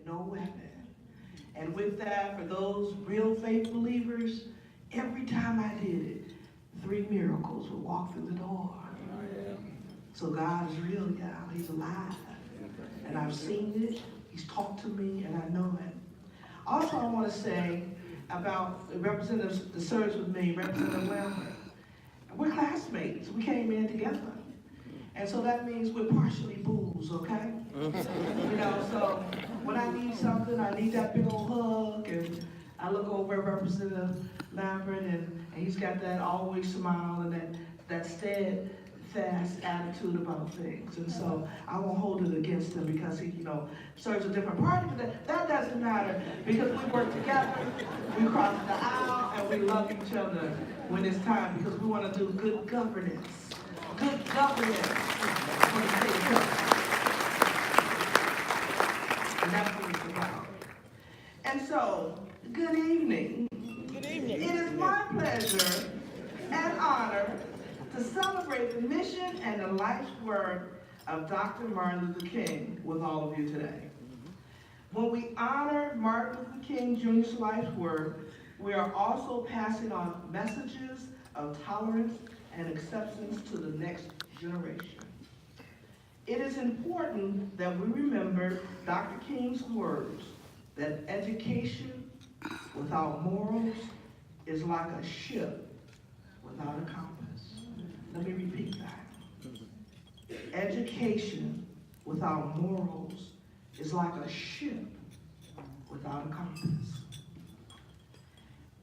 no weapon. And with that, for those real faith believers, every time I did it, 3 miracles would walk through the door. So God is real, y'all. He's alive. And I've seen it. He's talked to me, and I know it. Also, I want to say about the representatives that serves with me, Representative Lambert. We're classmates. We came in together. And so that means we're partially booze, okay? You know, so when I need something, I need that big old hug, and I look over at Representative Lambert, and he's got that always smile and that steadfast attitude about things. And so I won't hold it against him because he, serves a different party, but that doesn't matter because we work together, we cross the aisle, and we love each other when it's time because we want to do good governance. Good governance for the state of Texas. And that's what it's about. And so, good evening. Good evening. It is my pleasure and honor to celebrate the mission and the life's work of Dr. Martin Luther King with all of you today. When we honor Martin Luther King Jr.'s life's work, we are also passing on messages of tolerance and acceptance to the next generation. It is important that we remember Dr. King's words that education without morals is like a ship without a compass. Let me repeat that. Education without morals is like a ship without a compass.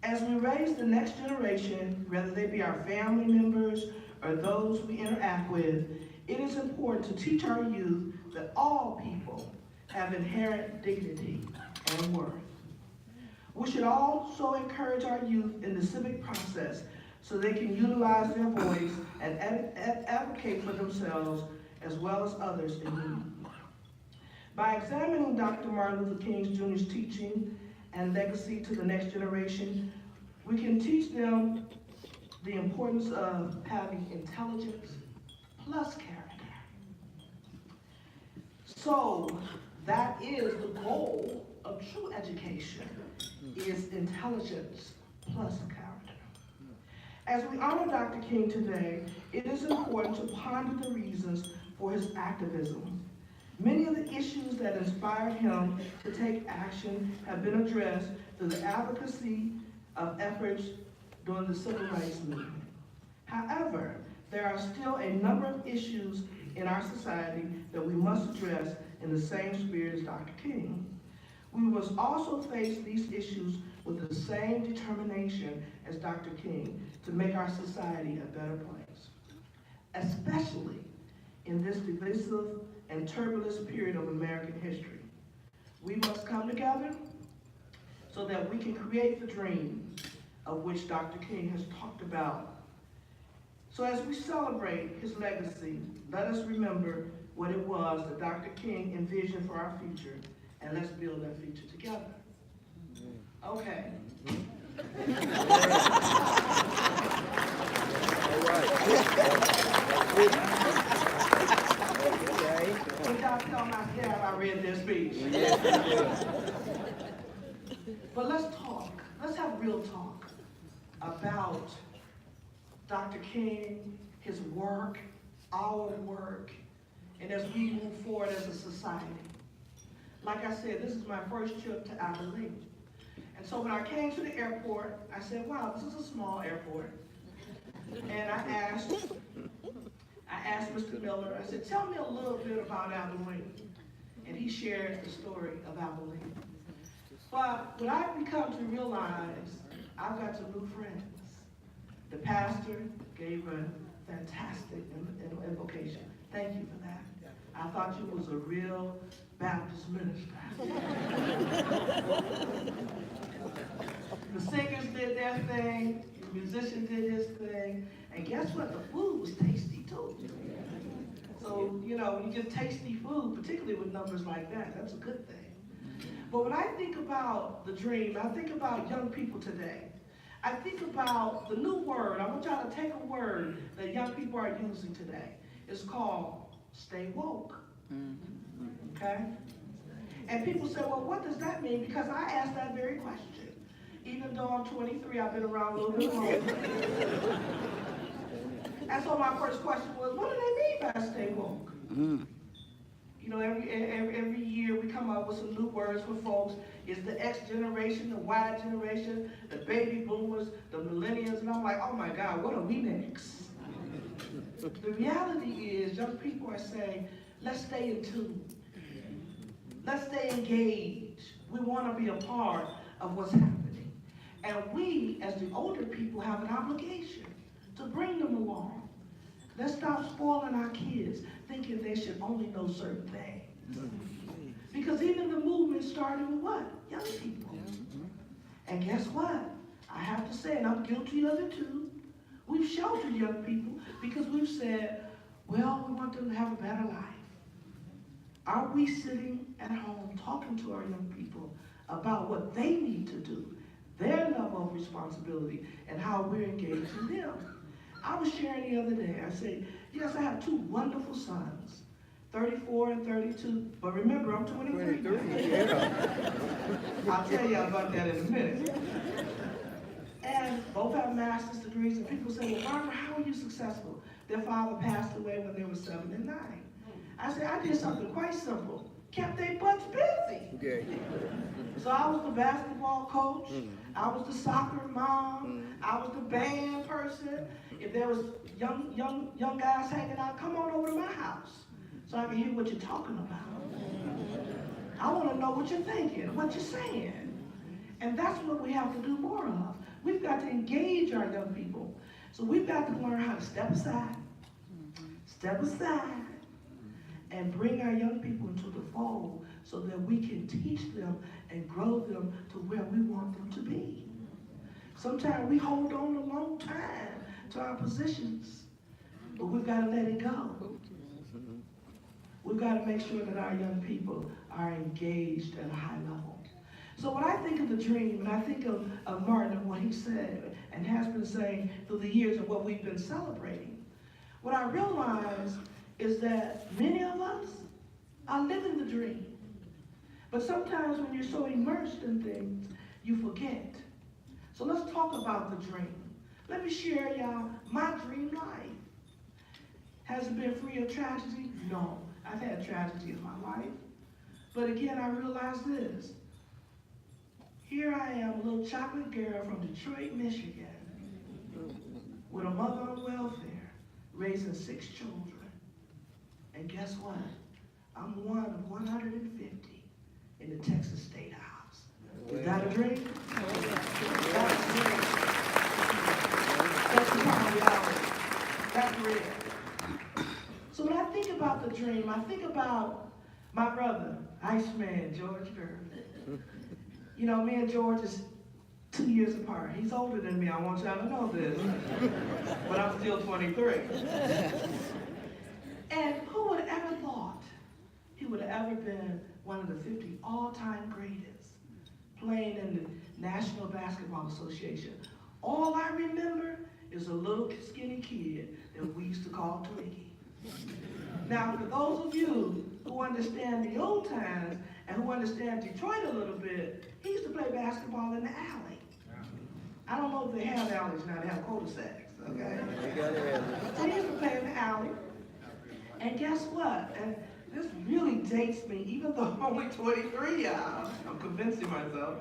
As we raise the next generation, whether they be our family members or those we interact with, it is important to teach our youth that all people have inherent dignity and worth. We should also encourage our youth in the civic process so they can utilize their voice and advocate for themselves as well as others in need. By examining Dr. Martin Luther King Jr.'s teaching and legacy to the next generation, we can teach them the importance of having intelligence plus character. So that is the goal of true education, is intelligence plus character. As we honor Dr. King today, it is important to ponder the reasons for his activism. Many of the issues that inspired him to take action have been addressed through the advocacy of efforts during the Civil Rights Movement. However, there are still a number of issues in our society that we must address in the same spirit as Dr. King. We must also face these issues with the same determination as Dr. King to make our society a better place, especially in this divisive and turbulent period of American history. We must come together so that we can create the dream of which Dr. King has talked about. So as we celebrate his legacy, let us remember what it was that Dr. King envisioned for our future, and let's build that future together. Okay. Did y'all tell my staff I read their speech? But let's talk. Let's have real talk about Dr. King, his work, our work, and as we move forward as a society. Like I said, this is my first trip to Abilene. And so when I came to the airport, I said, wow, this is a small airport. And I asked Mr. Miller, I said, tell me a little bit about Abilene. And he shared the story of Abilene. But what I've become to realize, I've got some new friends. The pastor gave a fantastic invocation. Thank you for that. I thought you was a real Baptist minister. The singers did their thing, the musician did his thing, and guess what? The food was tasty too. So, when you get tasty food, particularly with numbers like that, that's a good thing. But when I think about the dream, I think about young people today. I think about the new word. I want y'all to take a word that young people are using today. It's called stay woke. Okay? And people say, well, what does that mean? Because I asked that very question. Even though I'm 23, I've been around a little bit longer. And so my first question was, what do they mean by stay woke? You know, every year we come up with some new words for folks. It's the X generation, the Y generation, the baby boomers, the millennials, and I'm like, oh my God, what are we next? The reality is, young people are saying, let's stay in tune. Let's stay engaged. We want to be a part of what's happening. And we, as the older people, have an obligation to bring them along. Let's stop spoiling our kids, thinking they should only know certain things. Because even the movement started with what? Young people. And guess what? I have to say, and I'm guilty of it too, we've sheltered young people because we've said, well, we want them to have a better life. Are we sitting at home talking to our young people about what they need to do, their level of responsibility, and how we're engaging them? I was sharing the other day, I said, yes, I have two wonderful sons, 34 and 32, but remember, I'm 23. Yeah. I'll tell you about that in a minute. And both have master's degrees, and people say, well, Barbara, how are you successful? Their father passed away when they were 7 and 9. I said, I did something quite simple. Kept their butts busy. Okay. So I was the basketball coach. I was the soccer mom. I was the band person. If there was young guys hanging out, come on over to my house so I can hear what you're talking about. I want to know what you're thinking, what you're saying. And that's what we have to do more of. We've got to engage our young people. So we've got to learn how to step aside, and bring our young people into the fold so that we can teach them and grow them to where we want them to be. Sometimes we hold on a long time to our positions, but we've got to let it go. We've got to make sure that our young people are engaged at a high level. So when I think of the dream, and I think of Martin and what he said and has been saying through the years and what we've been celebrating, what I realize is that many of us are living the dream. But sometimes when you're so immersed in things, you forget. So let's talk about the dream. Let me share y'all my dream life. Has it been free of tragedy? No. I've had tragedy in my life. But again, I realize this. Here I am, a little chocolate girl from Detroit, Michigan, with a mother on welfare, raising 6 children. And guess what? I'm one of 150 in the Texas State House. Is that a dream? That's a dream. That's the reality. That's real. So when I think about the dream, I think about my brother, Iceman, George Gervin. You know, me and George is 2 years apart. He's older than me, I want y'all to know this. But I'm still 23. And who would have ever thought he would have ever been one of the 50 all-time greatest, playing in the National Basketball Association? All I remember is a little skinny kid that we used to call Twiggy. Now, for those of you who understand the old times and who understand Detroit a little bit, he used to play basketball in the alley. I don't know if they have alleys now, they have cul-de-sacs, okay? So he used to play in the alley. And guess what? And this really dates me, even though I'm only 23, y'all. I'm convincing myself.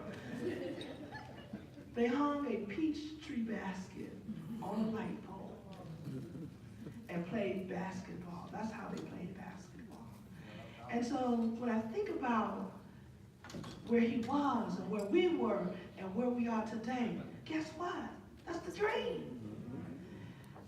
They hung a peach tree basket on a light pole and played basketball. That's how they played basketball. And so when I think about where he was and where we were and where we are today, guess what? That's the dream.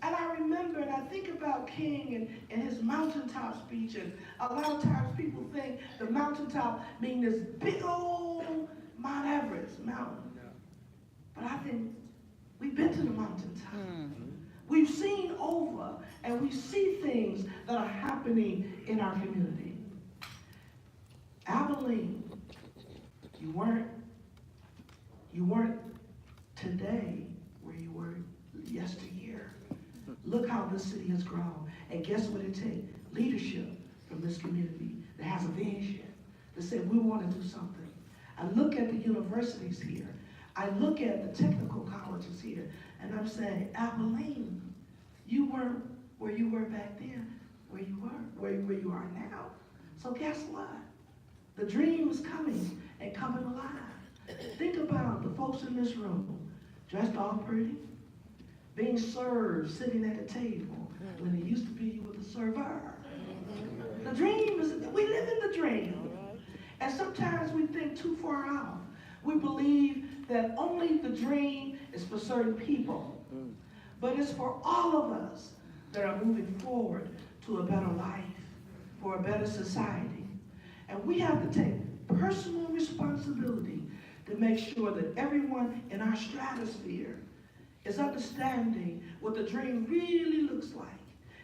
And I remember, and I think about King and his mountaintop speech, and a lot of times people think the mountaintop means this big old Mount Everest mountain. But I think we've been to the mountaintop. We've seen over, and we see things that are happening in our community. Abilene, you weren't today where you were yesteryear. Look how this city has grown. And guess what it takes? Leadership from this community that has a vision, that said we want to do something. I look at the universities here. I look at the technical colleges here, and I'm saying, Abilene, you weren't where you were back then, where you are now. So guess what? The dream is coming and coming alive. Think about the folks in this room, dressed all pretty, being served, sitting at a table, when it used to be you were the server. The dream is, we live in the dream. And sometimes we think too far out. We believe that only the dream is for certain people. But it's for all of us that are moving forward to a better life, for a better society. And we have to take personal responsibility to make sure that everyone in our stratosphere is understanding what the dream really looks like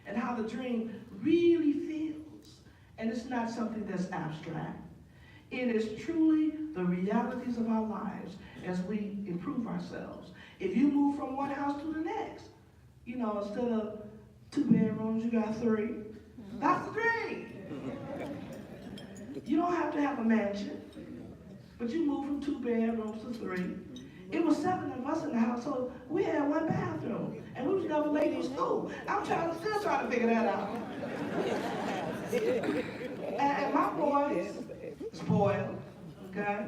and how the dream really feels. And it's not something that's abstract. It is truly the realities of our lives as we improve ourselves. If you move from one house to the next, instead of 2 bedrooms, you got 3. That's the dream. You don't have to have a mansion, but you move from 2 bedrooms to 3. It was 7 of us in the household. We had 1 bathroom, and we was never late in school. I'm still trying to figure that out. And my boys, spoiled, okay?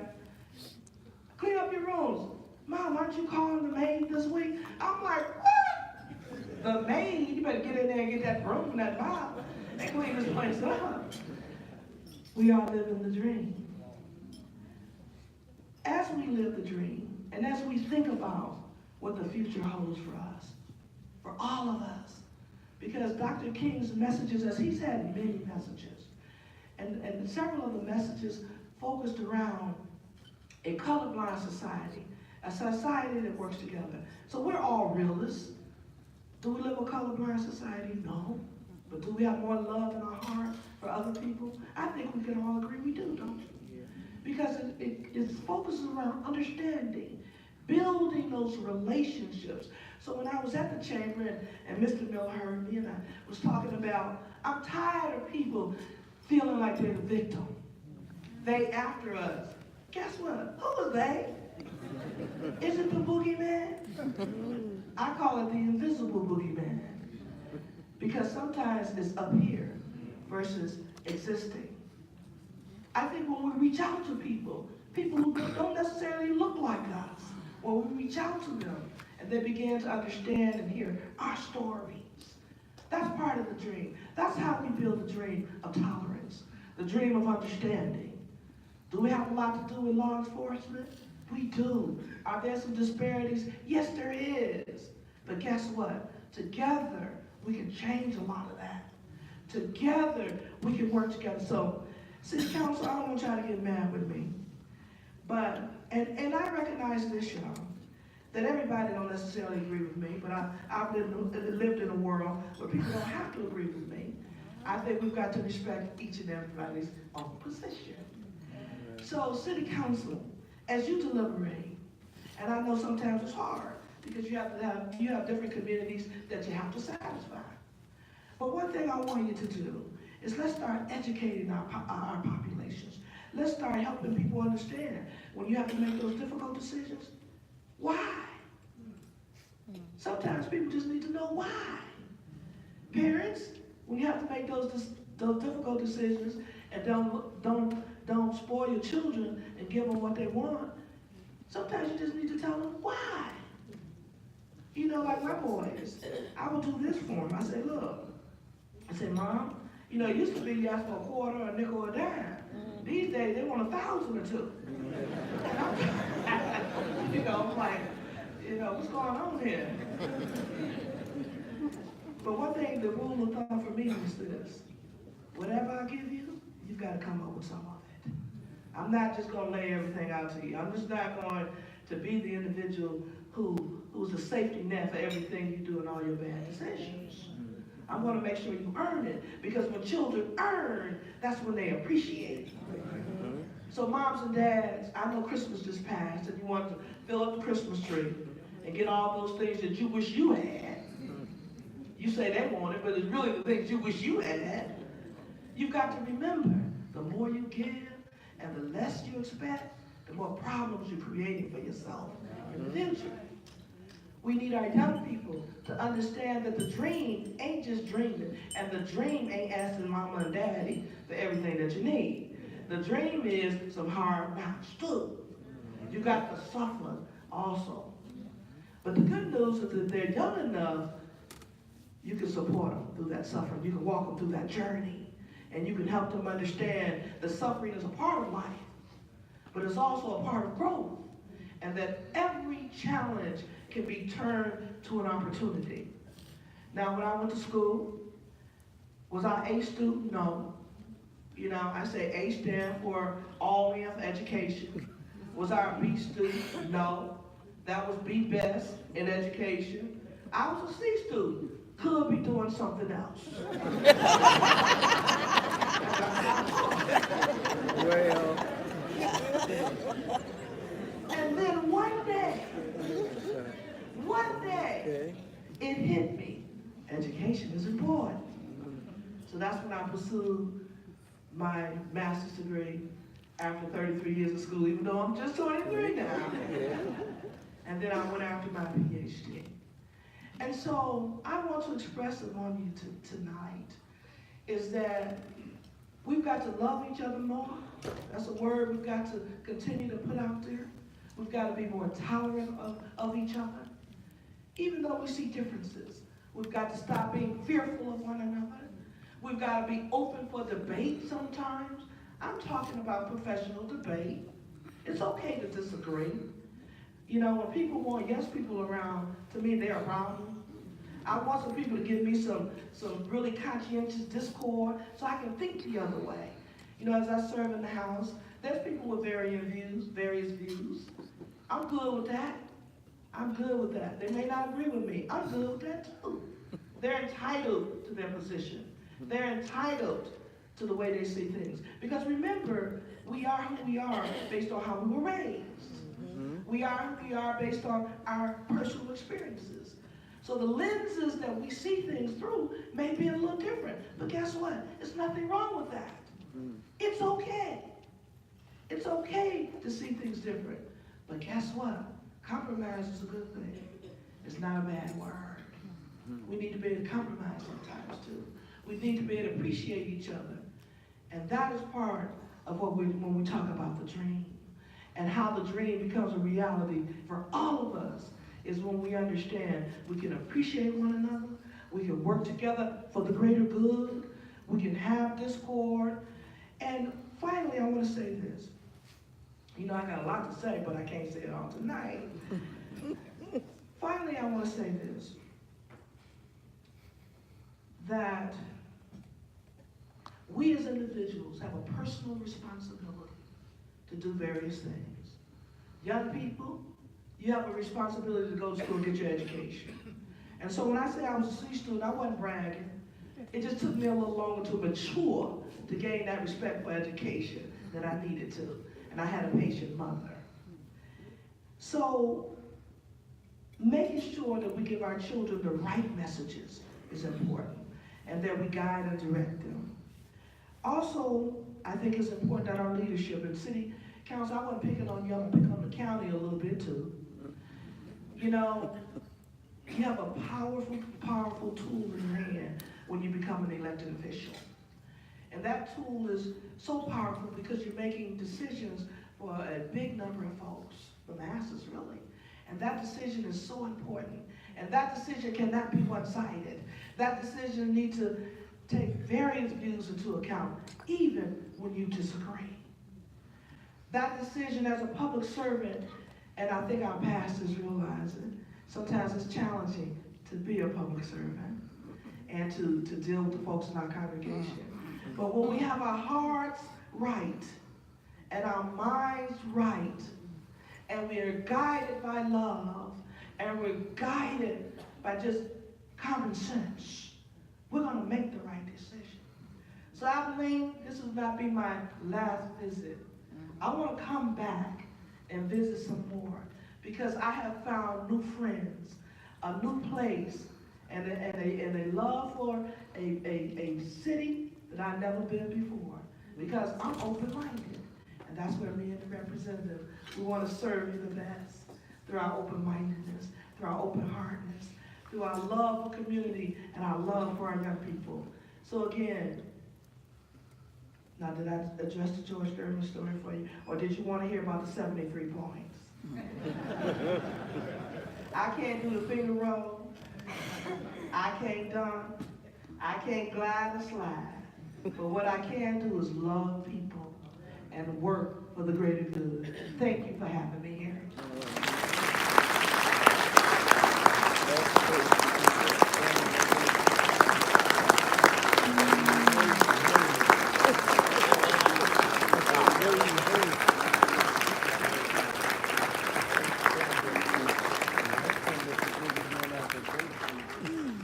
Clean up your rooms. Mom, aren't you calling the maid this week? I'm like, what? The maid? You better get in there and get that broom and that mop and clean this place up. We all live in the dream. As we live the dream, and as we think about what the future holds for us, for all of us, because Dr. King's messages, as he's had many messages, and several of the messages focused around a colorblind society, a society that works together. So we're all realists. Do we live a colorblind society? No. But do we have more love in our heart for other people? I think we can all agree we do, don't we? Because it focuses around understanding, building those relationships. So when I was at the chamber and Mr. Miller heard me and I was talking about, I'm tired of people feeling like they're the victim. They after us. Guess what? Who was they? Is it the boogeyman? I call it the invisible boogeyman. Because sometimes it's up here versus existing. I think when we reach out to people who don't necessarily look like us, when we reach out to them and they begin to understand and hear our stories, that's part of the dream. That's how we build the dream of tolerance, the dream of understanding. Do we have a lot to do with law enforcement? We do. Are there some disparities? Yes, there is. But guess what? Together, we can change a lot of that. Together, we can work together. So, City Council, I don't want y'all to get mad with me. But, and I recognize this, y'all, that everybody don't necessarily agree with me, but I've lived in a world where people don't have to agree with me. I think we've got to respect each and everybody's own position. So, City Council, as you deliberate, and I know sometimes it's hard because you have different communities that you have to satisfy. But one thing I want you to do is let's start educating our populations. Let's start helping people understand when you have to make those difficult decisions, why? Sometimes people just need to know why. Parents, when you have to make those difficult decisions and don't spoil your children and give them what they want, sometimes you just need to tell them why. Like my boys, I would do this for them. I say, look, Mom, it used to be you ask for a quarter, a nickel, or a dime. These days, they want 1,000 or 2. I'm like, what's going on here? But one thing, the rule of thumb for me is this. Whatever I give you, you've got to come up with some of it. I'm not just going to lay everything out to you. I'm just not going to be the individual who's a safety net for everything you do and all your bad decisions. I'm going to make sure you earn it, because when children earn, that's when they appreciate it. So moms and dads, I know Christmas just passed and you want to fill up the Christmas tree and get all those things that you wish you had. You say they want it, but it's really the things you wish you had. You've got to remember, the more you give And the less you expect, the more problems you're creating for yourself in the future. We need our young people to understand that the dream ain't just dreaming, and the dream ain't asking mama and daddy for everything that you need. The dream is some hard knocks too. You got to suffer also. But the good news is that if they're young enough, you can support them through that suffering. You can walk them through that journey. And you can help them understand that suffering is a part of life, but it's also a part of growth. And that every challenge can be turned to an opportunity. Now, when I went to school, was I a student? No. You know, I say A stand for all in for education. Was I a B student? No. That was B best in education. I was a C student. Could be doing something else. Well. And then one day, it hit me. Education is important. So that's when I pursued my master's degree after 33 years of school, even though I'm just 23 now. And then I went after my PhD. And so I want to express upon you tonight is that we've got to love each other more. That's a word we've got to continue to put out there. We've got to be more tolerant of each other. Even though we see differences, we've got to stop being fearful of one another. We've got to be open for debate sometimes. I'm talking about professional debate. It's okay to disagree. You know, when people want yes people around, to me, they're a problem. I want some people to give me some really conscientious discord so I can think the other way. You know, as I serve in the House, there's people with various views. I'm good with that. I'm good with that. They may not agree with me. I'm good with that too. They're entitled to their position. They're entitled to the way they see things. Because remember, we are who we are based on how we were raised. We are who we are based on our personal experiences. So the lenses that we see things through may be a little different. But guess what? There's nothing wrong with that. It's okay. It's okay to see things different. But guess what? Compromise is a good thing. It's not a bad word. We need to be able to compromise sometimes too. We need to be able to appreciate each other. And that is part of what when we talk about the dream. And how the dream becomes a reality for all of us is when we understand we can appreciate one another, we can work together for the greater good, we can have discord. And finally, I want to say this. You know, I got a lot to say, but I can't say it all tonight. Finally, I want to say this, that we as individuals have a personal responsibility to do various things. Young people, you have a responsibility to go to school and get your education. And so when I say I was a C student, I wasn't bragging. It just took me a little longer to mature to gain that respect for education that I needed to. And I had a patient mother. So making sure that we give our children the right messages is important, and that we guide and direct them. Also, I think it's important that our leadership in city council, I wasn't picking on you, I'm picking on the county a little bit too. You know, you have a powerful tool in your hand when you become an elected official. And that tool is so powerful because you're making decisions for a big number of folks, the masses really. And that decision is so important. And that decision cannot be one-sided. That decision needs to take various views into account, even when you disagree. That decision as a public servant, and I think our pastors realize it, sometimes it's challenging to be a public servant and to deal with the folks in our congregation. But when we have our hearts right and our minds right, and we are guided by love, and we're guided by just common sense, we're going to make the right decision. So I believe this will not be my last visit. I want to come back and visit some more because I have found new friends, a new place, and a love for a city that I've never been before because I'm open-minded. And that's where me and the representative, we want to serve you the best through our open-mindedness, through our open-heartedness, through our love for community and our love for our young people. So again, now did I address the George Gervin story for you? Or did you want to hear about the 73 points? I can't do the finger roll. I can't dunk. I can't glide or slide. But what I can do is love people and work for the greater good. Thank you for having me here.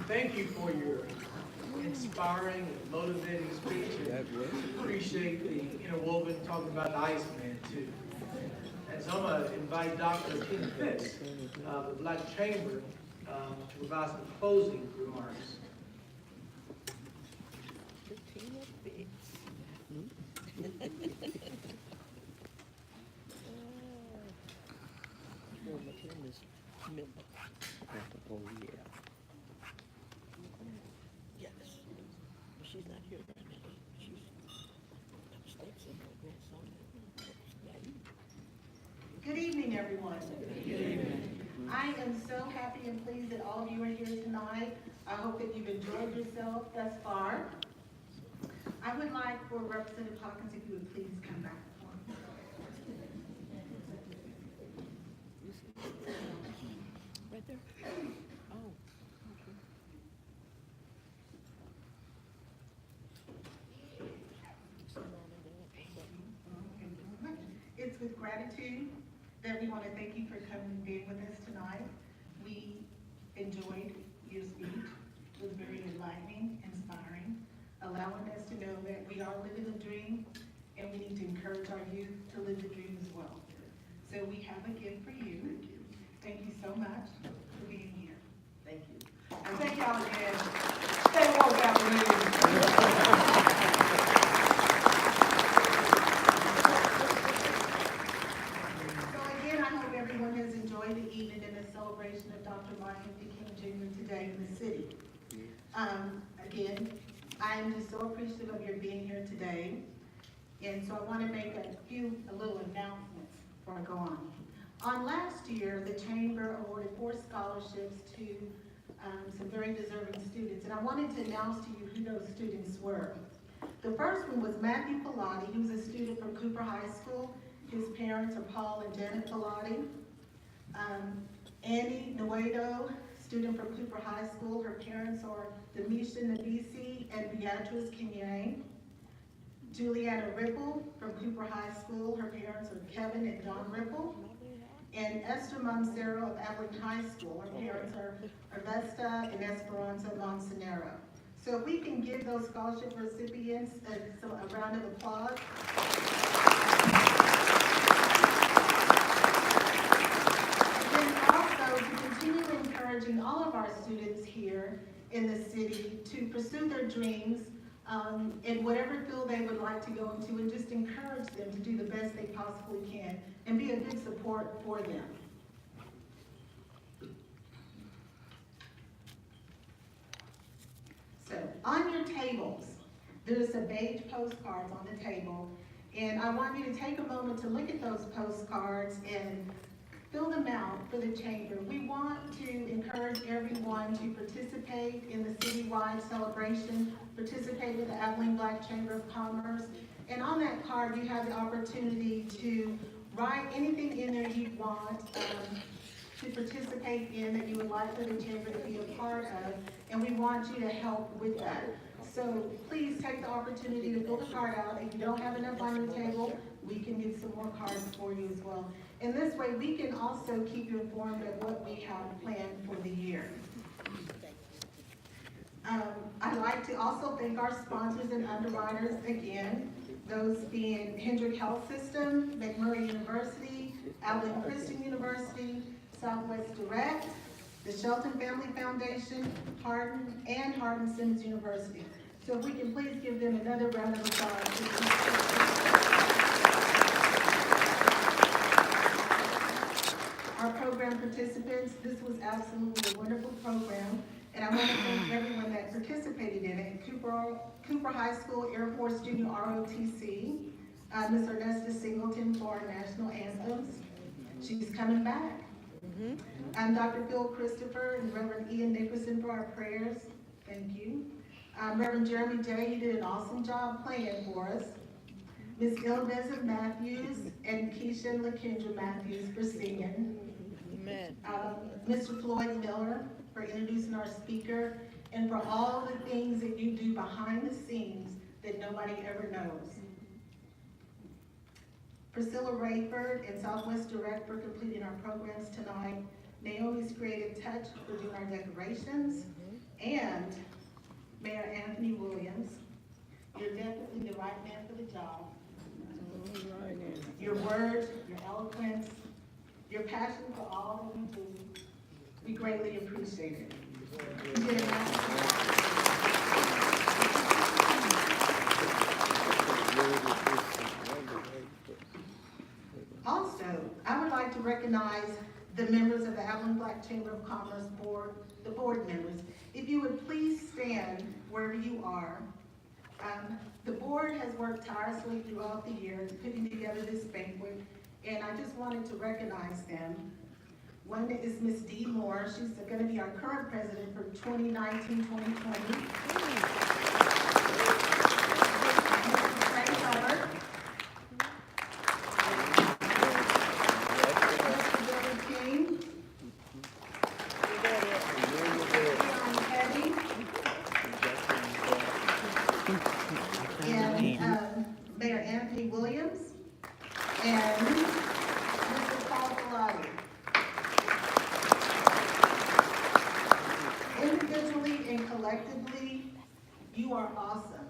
Thank you for your inspiring and motivating speech. And appreciate the interwoven talking about the Iceman too. And so I'm going to invite Dr. Ken Fitz of the Black Chamber to provide some closing remarks. Oh, yeah. Yes. She's not here right now. She's upstairs in her grandson. Good evening, everyone. Good evening. I am so happy and pleased that all of you are here tonight. I hope that you've enjoyed yourself thus far. I would like for Representative Hawkins, if you would please come back. Right there? Oh. It's with gratitude that we want to thank you for coming and being with us tonight. We enjoyed your speech. It was very enlightening, inspiring, allowing us to know that we are living a dream and we need to encourage our youth to live the dream as well. So we have a gift for you. Thank you so much for being here. Thank you. And thank y'all again. Stay woke out there. Everyone has enjoyed the evening and the celebration of Dr. Martin Luther King Jr. today in the city. Again, I am just so appreciative of your being here today. And so I want to make a little announcements before I go on. On last year, the Chamber awarded 4 scholarships to some very deserving students. And I wanted to announce to you who those students were. The first one was Matthew Pilati, who's a student from Cooper High School. His parents are Paul and Janet Pilati. Annie Nuedo, student from Cooper High School. Her parents are Demisha Nabisi and Beatrice Kenyang. Juliana Ripple from Cooper High School. Her parents are Kevin and John Ripple. And Esther Moncero of Abilene High School. Her parents are Avesta and Esperanza Monsanero. So if we can give those scholarship recipients a round of applause. Encouraging all of our students here in the city to pursue their dreams in whatever field they would like to go into, and just encourage them to do the best they possibly can and be a good support for them. So on your tables, there's some beige postcards on the table, and I want you to take a moment to look at those postcards and fill them out for the chamber. We want to encourage everyone to participate in the citywide celebration, participate with the Abilene Black Chamber of Commerce. And on that card, you have the opportunity to write anything in there you want to participate in that you would like for the chamber to be a part of. And we want you to help with that. So please take the opportunity to fill the card out. If you don't have enough on your table, we can get some more cards for you as well. And this way, we can also keep you informed of what we have planned for the year. I'd like to also thank our sponsors and underwriters again, those being Hendrick Health System, McMurray University, Abilene Christian University, Southwest Direct, the Shelton Family Foundation, Hardin Simmons University. So if we can please give them another round of applause. participants. This was absolutely a wonderful program, and I want to thank everyone that participated in it. Cooper High School Air Force Junior ROTC, Ms. Ernesta Singleton for our national anthems. She's coming back. Dr. Phil Christopher and Reverend Ian Nickerson for our prayers. Thank you. Reverend Jeremy J., you did an awesome job playing for us. Ms. Ilneza Matthews and Keisha and LaKendra Matthews for singing. Amen. Mr. Floyd Miller for introducing our speaker, and for all the things that you do behind the scenes that nobody ever knows. Priscilla Rayford and Southwest Direct for completing our programs tonight. Naomi's Creative Touch for doing our decorations. And Mayor Anthony Williams, you're definitely the right man for the job. Your words, your eloquence, your passion for all that you do, we greatly appreciate it. You did a Also, I would like to recognize the members of the Abilene Black Chamber of Commerce Board, the board members. If you would please stand wherever you are. The board has worked tirelessly throughout the year putting together this banquet, and I just wanted to recognize them. One is Ms. Dee Moore. She's going to be our current president for 2019-2020. Mayor Anthony Williams, and Mr. Paul Pilati. Individually and collectively, you are awesome.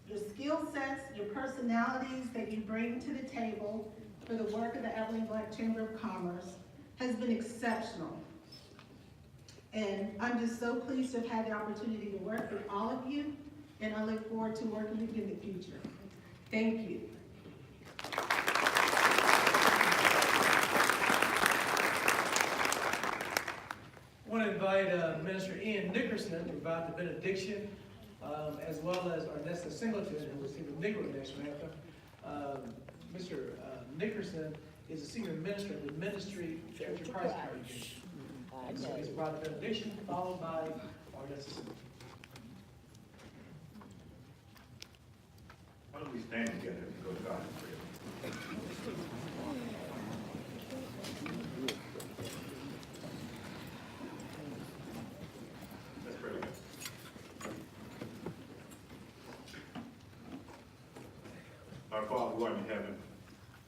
Your skill sets, your personalities that you bring to the table for the work of the Abilene Black Chamber of Commerce has been exceptional. And I'm just so pleased to have had the opportunity to work with all of you, and I look forward to working with you in the future. Thank you. I want to invite Minister Ian Nickerson to provide the benediction, as well as Ernesta Singleton, who will sing the Negro National Anthem. Mr. Nickerson is a senior minister of the Ministry Church of Christ congregation. So he's brought the benediction, followed by Ernesta Singleton. Why don't we stand together and go to God in prayer? Let's pray. Our Father who art in heaven,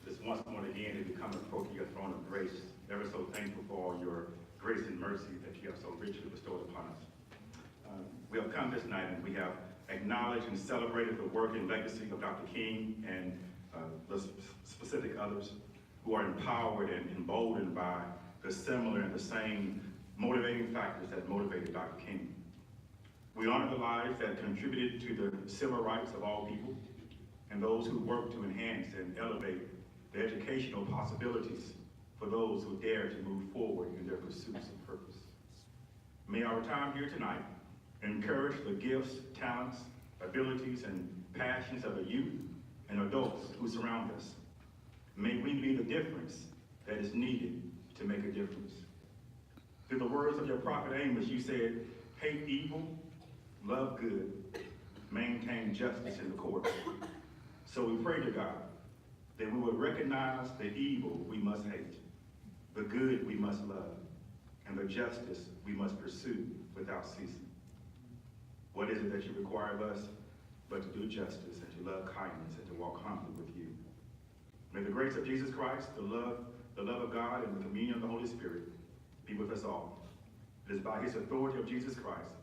just once more again as we come approach your throne of grace, ever so thankful for all your grace and mercy that you have so richly bestowed upon us. We have come this night and we have acknowledged and celebrated the work and legacy of Dr. King and the specific others who are empowered and emboldened by the similar and the same motivating factors that motivated Dr. King. We honor the lives that contributed to the civil rights of all people and those who work to enhance and elevate the educational possibilities for those who dare to move forward in their pursuits of purpose. May our time here tonight encourage the gifts, talents, abilities, and passions of the youth and adults who surround us. May we be the difference that is needed to make a difference. Through the words of your prophet Amos, you said, hate evil, love good, maintain justice in the courts. So we pray to God that we will recognize the evil we must hate, the good we must love, and the justice we must pursue without ceasing. What is it that you require of us but to do justice and to love kindness and to walk humbly with you? May the grace of Jesus Christ, the love of God, and the communion of the Holy Spirit be with us all. It is by his authority of Jesus Christ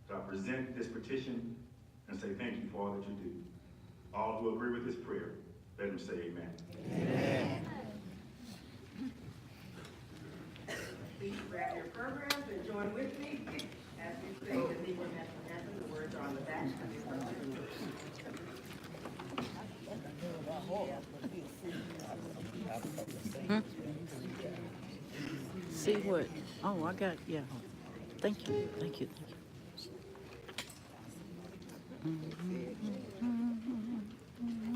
that I present this petition and say thank you for all that you do. All who agree with this prayer, let them say amen. Amen. Please grab your programs and join with me as we sing the Negro National Anthem. The words are on the back of your program. see what, oh, I got, yeah. Thank you, thank you, thank you.